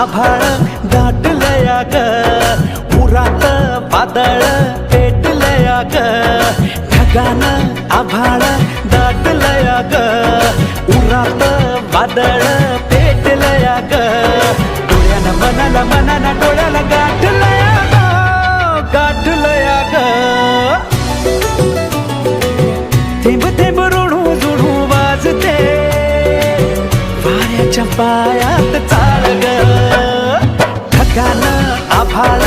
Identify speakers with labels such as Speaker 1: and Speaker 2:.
Speaker 1: आभाळ दाटलया ग, उरात वादळ पेटलया ग. ढगानं आभाळ दाटलया ग, उरात वादळ पेटलया ग. डोळ्यानं मनाला मनाला डोळ्याला गाठलया ग, गाठलया ग. थेंब थेंब ऋणू जुळू वाजते वाऱ्याच्या पायात चाळ ग. ढगानं आभाळ